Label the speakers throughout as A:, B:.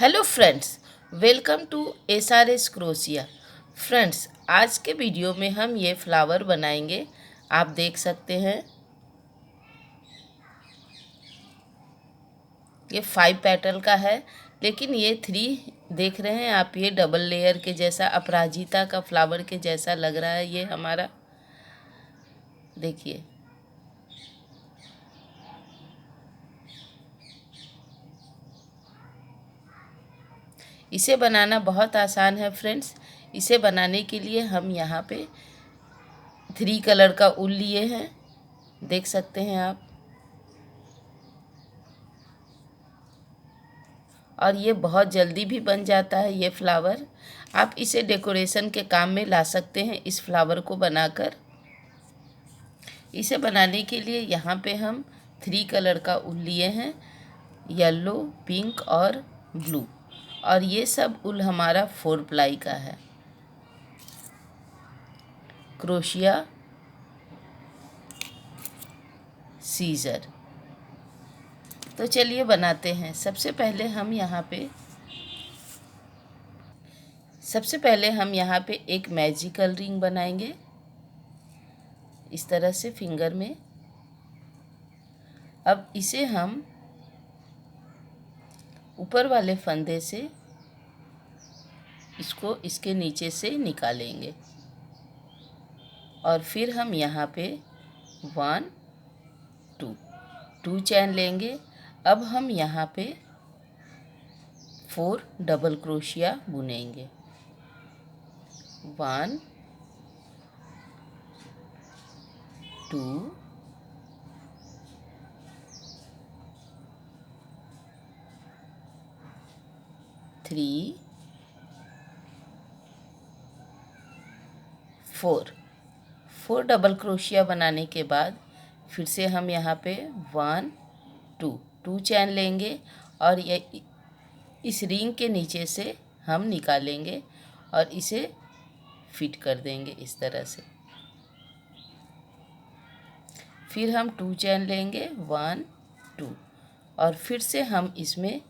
A: Hello friends, welcome to SRS crochet. Friends, आज के video में हम ये फ्लावर बनाएंगे। आप देख सकते हैं ये 5 पेटल का है, लेकिन ये 3 देख रहे हैं आप, ये डबल लेयर के जैसा अपराजिता का फ्लावर के जैसा लग रहा है। ये हमारा देखिए, इसे बनाना बहुत आसान है फ्रेंड्स। इसे बनाने के लिए हम यहाँ पे 3 कलर का ऊन लिए हैं, देख सकते हैं आप। और ये बहुत जल्दी भी बन जाता है ये फ्लावर। आप इसे डेकोरेशन के काम में ला सकते हैं इस फ्लावर को बनाकर। इसे बनाने के लिए यहाँ पे हम 3 कलर का ऊल लिए हैं, येलो, पिंक और ब्लू। और ये सब ऊल हमारा 4 प्लाई का है। Crochet scissor. तो चलिए बनाते हैं। सबसे पहले हम यहाँ पे एक मैजिकल रिंग बनाएंगे, इस तरह से फिंगर में। अब इसे हम ऊपर वाले फंदे से इसको इसके नीचे से निकालेंगे और फिर हम यहाँ पे 1 2 चैन लेंगे। अब हम यहाँ पे 4 डबल क्रोशिया बुनेंगे। 1 2 3 4 डबल क्रोशिया बनाने के बाद फिर से हम यहाँ पे 1 2 चैन लेंगे और ये इस रिंग के नीचे से हम निकालेंगे और इसे फिट कर देंगे इस तरह से। फिर हम 2 चैन लेंगे, 1 2, और फिर से हम इसमें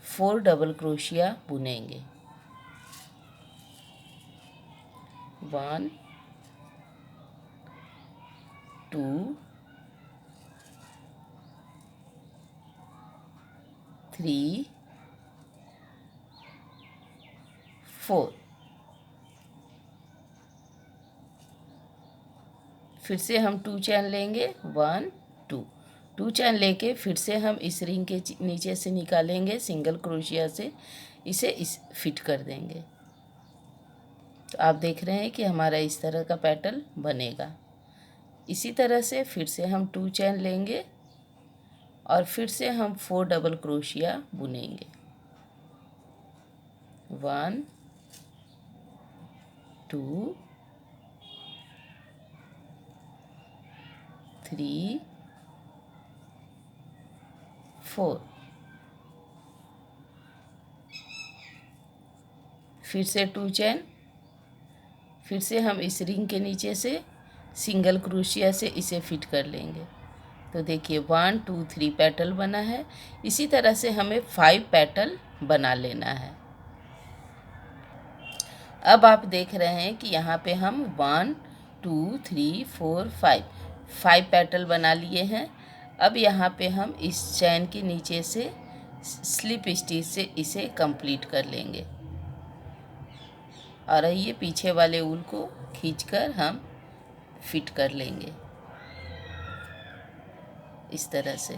A: 4 डबल क्रोशिया बुनेंगे। 1 2 3 4। फिर से हम 2 चैन लेंगे, 1 2 चैन लेके फिर से हम इस रिंग के नीचे से निकालेंगे सिंगल क्रोशिया से, इसे फिट कर देंगे। तो आप देख रहे हैं कि हमारा इस तरह का पैटर्न बनेगा। इसी तरह से फिर से हम 2 चैन लेंगे और फिर से हम 4 डबल क्रोशिया बुनेंगे। 1 2 3 4। फिर से 2 चैन, फिर से हम इस रिंग के नीचे से सिंगल क्रोशिया से इसे फिट कर लेंगे। तो देखिए 1 2 3 पेटल बना है। इसी तरह से हमें 5 पेटल बना लेना है। अब आप देख रहे हैं कि यहाँ पे हम 1 2 3 4 5 पेटल बना लिए हैं। अब यहाँ पे हम इस चैन के नीचे से स्लिप स्टिच से इसे कंप्लीट कर लेंगे और ये पीछे वाले ऊल को खींचकर हम फिट कर लेंगे इस तरह से।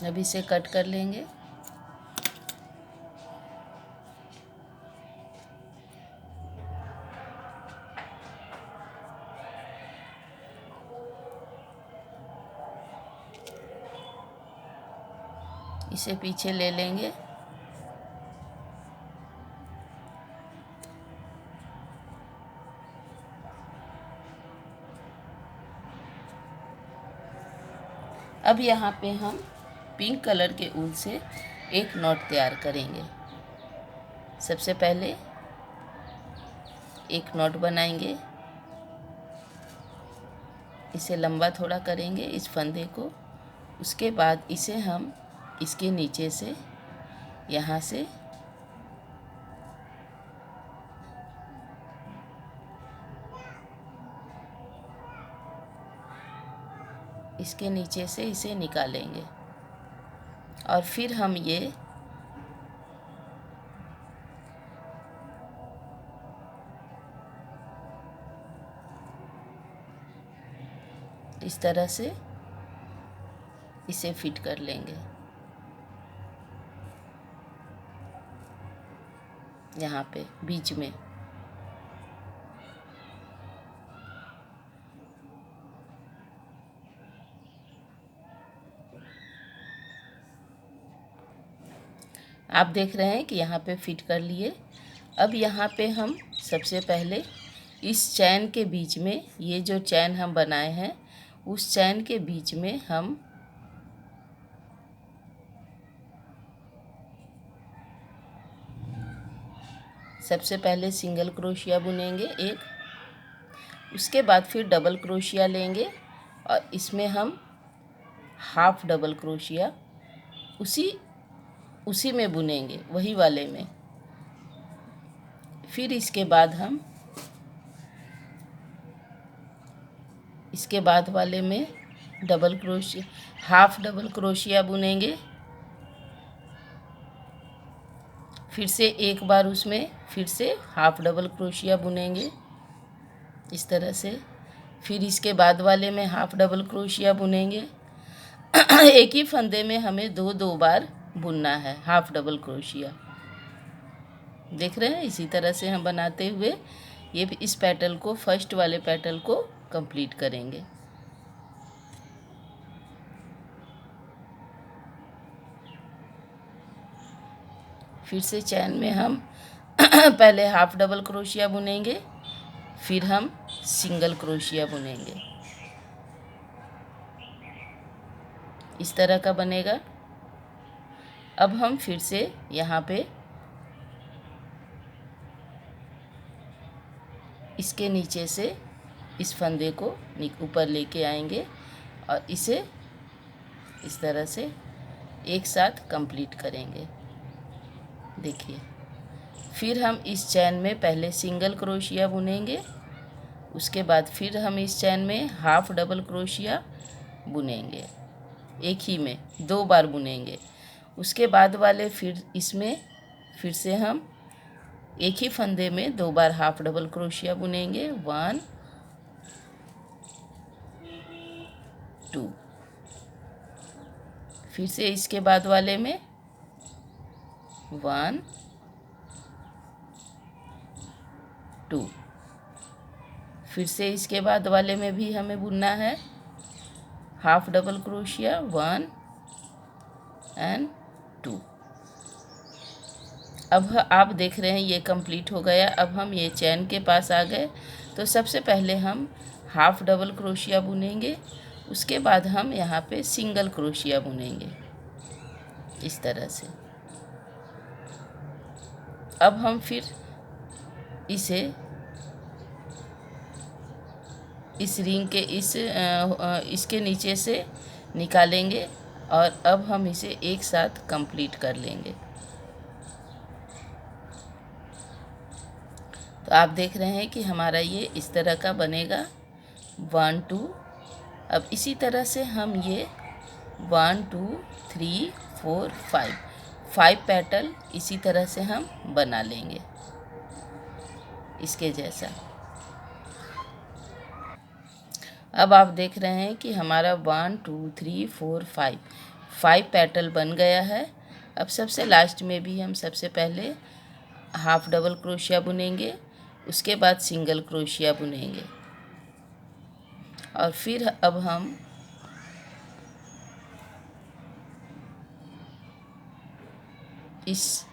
A: अब इसे कट कर लेंगे। इसे पीछे ले लेंगे। अब यहाँ पे हम पिंक कलर के ऊन से एक नॉट तैयार करेंगे। सबसे पहले एक नॉट बनाएंगे, इसे लंबा थोड़ा करेंगे इस फंदे को। उसके बाद इसे हम इसके नीचे से यहाँ से इसके नीचे से इसे निकालेंगे और फिर हम ये इस तरह से इसे फिट कर लेंगे यहाँ पे बीच में। आप देख रहे हैं कि यहाँ पे फिट कर लिए। अब यहाँ पे हम सबसे पहले इस चैन के बीच में, ये जो चैन हम बनाए हैं उस चैन के बीच में हम सबसे पहले सिंगल क्रोशिया बुनेंगे एक, उसके बाद फिर डबल क्रोशिया लेंगे और इसमें हम हाफ डबल क्रोशिया उसी में बुनेंगे, वही वाले में। फिर इसके बाद हम इसके बाद वाले में double crochet, half double crochet बुनेंगे। फिर से एक बार उसमें फिर से हाफ डबल क्रोशिया बुनेंगे इस तरह से। फिर इसके बाद वाले में हाफ डबल क्रोशिया बुनेंगे। एक ही फंदे में हमें दो बार बुनना है हाफ डबल क्रोशिया। देख रहे हैं, इसी तरह से हम बनाते हुए ये इस पैटर्न को, फर्स्ट वाले पैटर्न को कंप्लीट करेंगे। फिर से चैन में हम पहले हाफ डबल क्रोशिया बुनेंगे, फिर हम सिंगल क्रोशिया बुनेंगे। इस तरह का बनेगा। अब हम फिर से यहाँ पे इसके नीचे से इस फंदे को ऊपर लेके आएंगे और इसे इस तरह से एक साथ कंप्लीट करेंगे। देखिए, फिर हम इस चैन में पहले सिंगल क्रोशिया बुनेंगे, उसके बाद फिर हम इस चैन में हाफ डबल क्रोशिया बुनेंगे, एक ही में 2 बार बुनेंगे। उसके बाद वाले फिर इसमें फिर से हम एक ही फंदे में 2 बार हाफ डबल क्रोशिया बुनेंगे, 1 2। फिर से इसके बाद वाले में 1 2। फिर से इसके बाद वाले में भी हमें बुनना है हाफ डबल क्रोशिया, 1 एंड 2। अब आप देख रहे हैं ये कंप्लीट हो गया। अब हम ये चैन के पास आ गए, तो सबसे पहले हम हाफ डबल क्रोशिया बुनेंगे, उसके बाद हम यहाँ पे सिंगल क्रोशिया बुनेंगे इस तरह से। अब हम फिर इसे इस रिंग के इसके नीचे से निकालेंगे और अब हम इसे एक साथ कंप्लीट कर लेंगे। तो आप देख रहे हैं कि हमारा ये इस तरह का बनेगा 1 2। अब इसी तरह से हम ये 1 2 3 4 5 पैटर्न इसी तरह से हम बना लेंगे इसके जैसा। अब आप देख रहे हैं कि हमारा 1 2 3 4 5 पैटर्न बन गया है। अब सबसे लास्ट में भी हम सबसे पहले हाफ डबल क्रोशिया बुनेंगे, उसके बाद सिंगल क्रोशिया बुनेंगे और फिर अब हम इस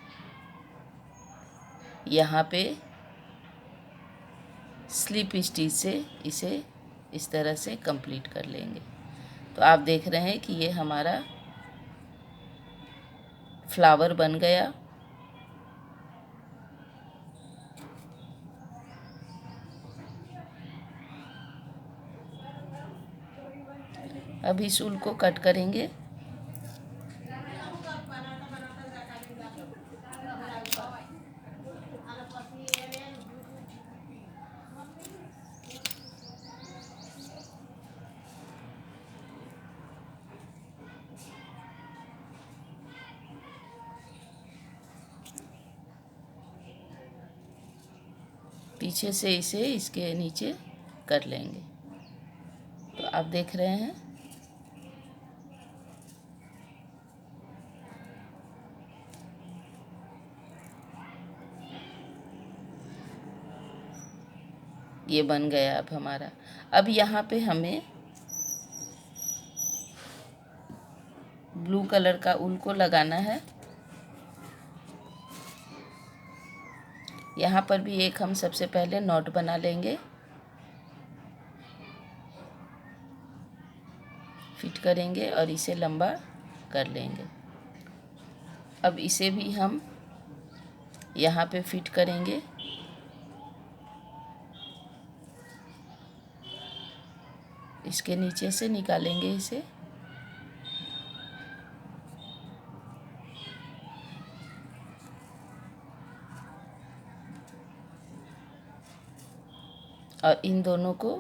A: यहाँ पे स्लिप स्टिच से इसे इस तरह से कंप्लीट कर लेंगे। तो आप देख रहे हैं कि ये हमारा फ्लावर बन गया। अब इस ऊल को कट करेंगे। पीछे से इसे इसके नीचे कर लेंगे। तो आप देख रहे हैं ये बन गया अब हमारा। अब यहाँ पे हमें ब्लू कलर का ऊल को लगाना है। यहाँ पर भी एक हम सबसे पहले नॉट बना लेंगे, फिट करेंगे और इसे लंबा कर लेंगे। अब इसे भी हम यहाँ पे फिट करेंगे। इसके नीचे से निकालेंगे इसे। और इन दोनों को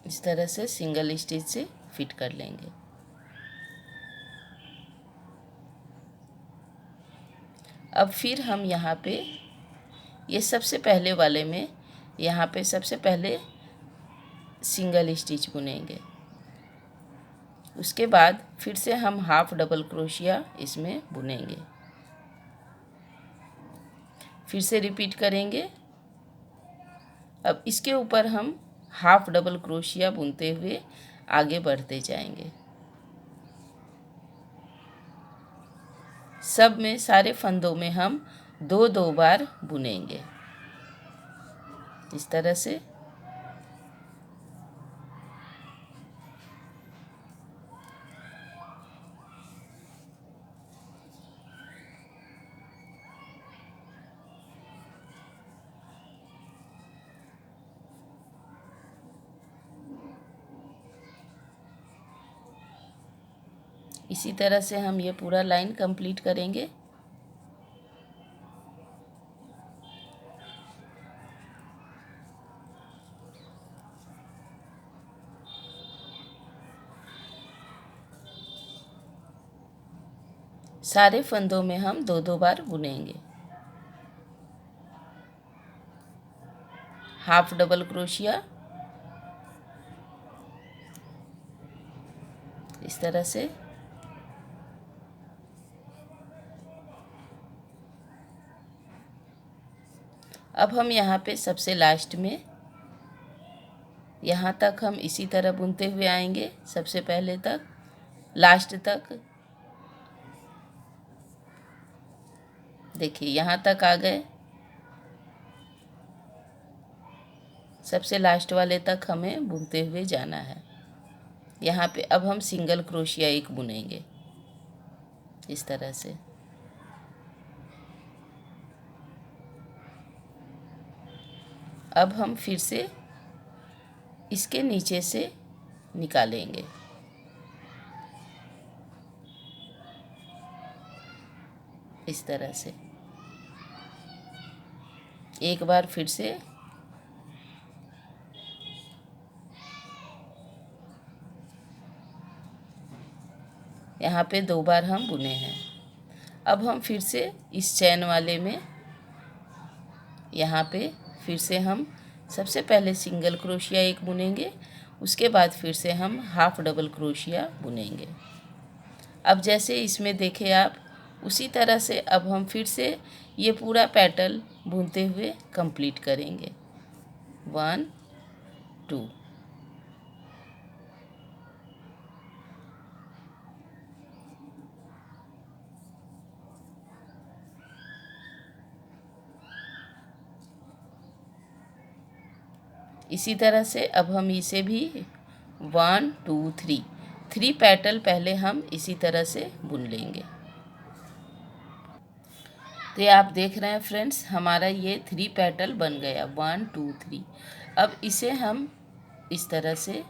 A: इस तरह से सिंगल स्टिच से फिट कर लेंगे। अब फिर हम यहाँ पे ये सबसे पहले वाले में यहाँ पे सबसे पहले सिंगल स्टिच बुनेंगे। उसके बाद फिर से हम हाफ डबल क्रोशिया इसमें बुनेंगे। फिर से रिपीट करेंगे। अब इसके ऊपर हम हाफ डबल क्रोशिया बुनते हुए आगे बढ़ते जाएंगे। सब में सारे फंदों में हम दो दो बार बुनेंगे इस तरह से। इसी तरह से हम ये पूरा लाइन कंप्लीट करेंगे। सारे फंदों में हम दो दो बार बुनेंगे। हाफ डबल क्रोशिया इस तरह से। अब हम यहाँ पे सबसे लास्ट में यहाँ तक हम इसी तरह बुनते हुए आएंगे, सबसे पहले तक लास्ट तक। देखिए यहाँ तक आ गए, सबसे लास्ट वाले तक हमें बुनते हुए जाना है। यहाँ पे अब हम सिंगल क्रोशिया एक बुनेंगे इस तरह से। अब हम फिर से इसके नीचे से निकालेंगे। इस तरह से एक बार फिर से यहाँ पे दो बार हम बुने हैं। अब हम फिर से इस चैन वाले में यहाँ पे फिर से हम सबसे पहले सिंगल क्रोशिया एक बुनेंगे, उसके बाद फिर से हम हाफ डबल क्रोशिया बुनेंगे। अब जैसे इसमें देखे आप, उसी तरह से अब हम फिर से ये पूरा पैटर्न बुनते हुए कंप्लीट करेंगे। 1 2 इसी तरह से अब हम इसे भी 1 2 3 पैटर्न पहले हम इसी तरह से बुन लेंगे। तो ये आप देख रहे हैं फ्रेंड्स, हमारा ये 3 पेटल बन गया, 1 2 3। अब इसे हम इस तरह से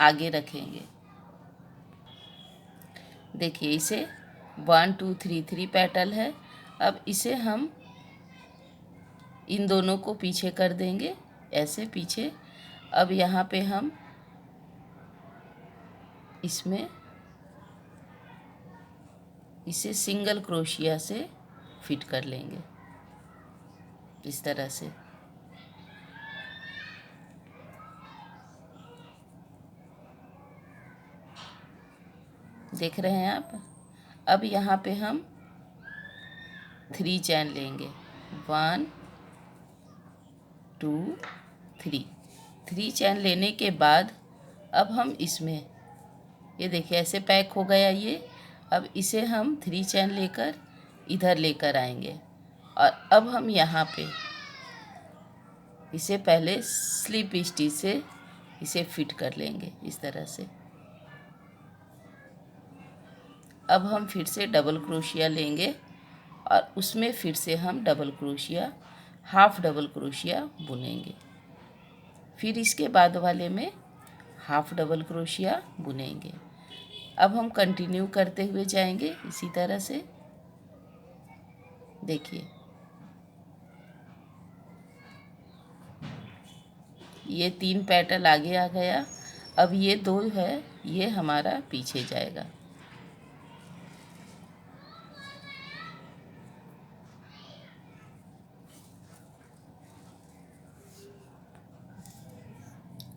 A: आगे रखेंगे। देखिए इसे 1 2 3 3 पेटल है। अब इसे हम इन दोनों को पीछे कर देंगे, ऐसे पीछे। अब यहाँ पे हम इसमें इसे सिंगल क्रोशिया से फिट कर लेंगे इस तरह से। देख रहे हैं आप। अब यहाँ पे हम 3 चैन लेंगे, 1 2 3। 3 चैन लेने के बाद अब हम इसमें, ये देखिए ऐसे पैक हो गया ये। अब इसे हम 3 चैन लेकर इधर लेकर आएंगे और अब हम यहाँ पे इसे पहले स्लिप स्टिच से इसे फिट कर लेंगे इस तरह से। अब हम फिर से डबल क्रोशिया लेंगे और उसमें फिर से हम double crochet, half double crochet बुनेंगे। फिर इसके बाद वाले में हाफ डबल क्रोशिया बुनेंगे। अब हम कंटिन्यू करते हुए जाएंगे इसी तरह से। देखिए ये 3 पेटल आगे आ गया। अब ये 2 है, ये हमारा पीछे जाएगा।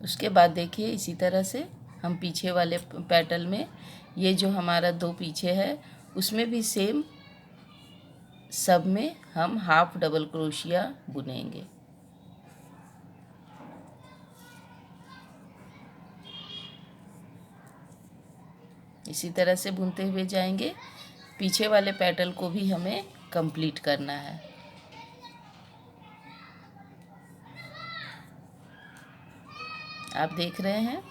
A: उसके बाद देखिए इसी तरह से हम पीछे वाले पेटल में, ये जो हमारा 2 पीछे है उसमें भी सेम सब में हम हाफ डबल क्रोशिया बुनेंगे। इसी तरह से बुनते हुए जाएंगे। पीछे वाले पेटल को भी हमें कंप्लीट करना है। आप देख रहे हैं।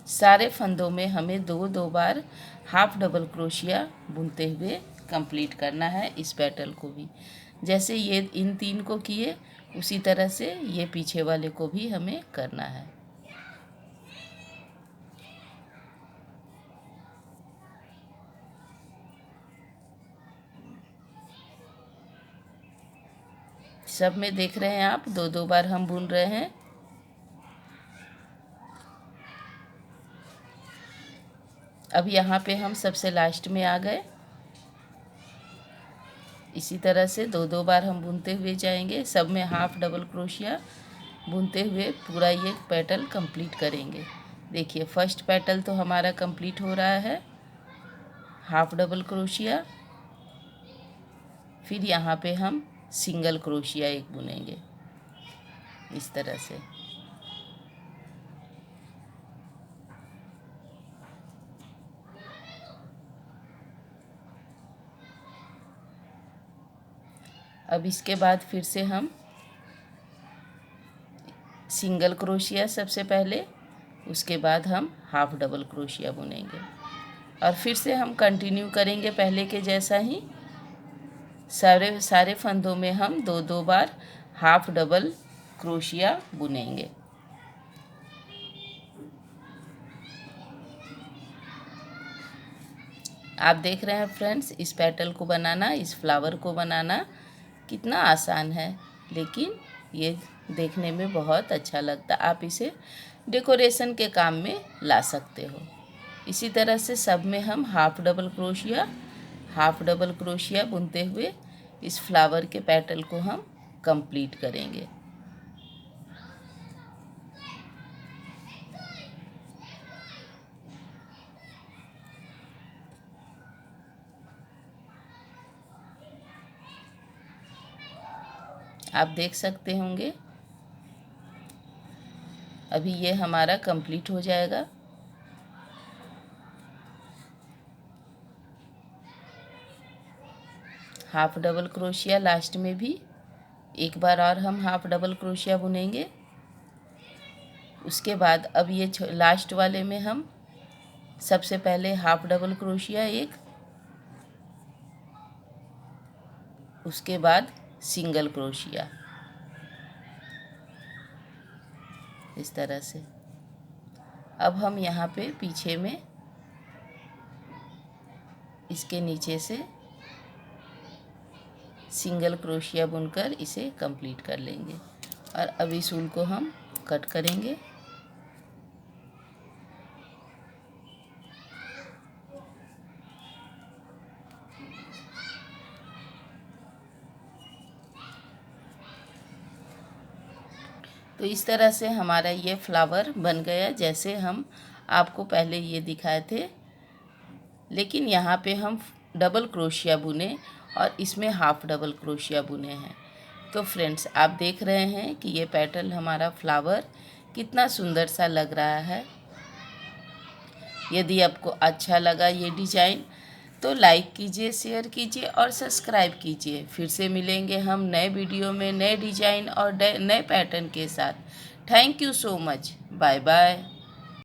A: सारे फंदों में हमें 2 बार हाफ डबल क्रोशिया बुनते हुए कंप्लीट करना है इस पेटल को भी। जैसे ये इन 3 को किए उसी तरह से ये पीछे वाले को भी हमें करना है। सब में देख रहे हैं आप, 2 बार हम बुन रहे हैं। अब यहाँ पे हम सबसे लास्ट में आ गए। इसी तरह से 2 बार हम बुनते हुए जाएंगे। सब में हाफ डबल क्रोशिया बुनते हुए पूरा ये पेटल कंप्लीट करेंगे। देखिए फर्स्ट पेटल तो हमारा कंप्लीट हो रहा है, हाफ डबल क्रोशिया। फिर यहाँ पे हम सिंगल क्रोशिया एक बुनेंगे इस तरह से। अब इसके बाद फिर से हम सिंगल क्रोशिया सबसे पहले, उसके बाद हम हाफ डबल क्रोशिया बुनेंगे और फिर से हम कंटिन्यू करेंगे पहले के जैसा ही। सारे फंदों में हम 2 बार हाफ डबल क्रोशिया बुनेंगे। आप देख रहे हैं फ्रेंड्स, इस पेटल को बनाना, इस फ्लावर को बनाना कितना आसान है, लेकिन ये देखने में बहुत अच्छा लगता। आप इसे डेकोरेशन के काम में ला सकते हो। इसी तरह से सब में हम हाफ डबल क्रोशिया बुनते हुए इस फ्लावर के पेटल को हम कंप्लीट करेंगे। आप देख सकते होंगे अभी ये हमारा कंप्लीट हो जाएगा। हाफ डबल क्रोशिया लास्ट में भी 1 बार और हम हाफ डबल क्रोशिया बुनेंगे। उसके बाद अब ये लास्ट वाले में हम सबसे पहले हाफ डबल क्रोशिया एक, उसके बाद सिंगल क्रोशिया, इस तरह से। अब हम यहाँ पे पीछे में इसके नीचे से सिंगल क्रोशिया बुनकर इसे कंप्लीट कर लेंगे और अब इस ऊन को हम कट करेंगे। तो इस तरह से हमारा ये फ्लावर बन गया जैसे हम आपको पहले ये दिखाए थे, लेकिन यहाँ पे हम डबल क्रोशिया बुने और इसमें हाफ डबल क्रोशिया बुने हैं। तो फ्रेंड्स, आप देख रहे हैं कि ये पैटर्न हमारा फ्लावर कितना सुंदर सा लग रहा है। यदि आपको अच्छा लगा ये डिज़ाइन तो लाइक कीजिए, शेयर कीजिए और सब्सक्राइब कीजिए। फिर से मिलेंगे हम नए वीडियो में नए डिज़ाइन और नए पैटर्न के साथ। Thank you so much. Bye bye.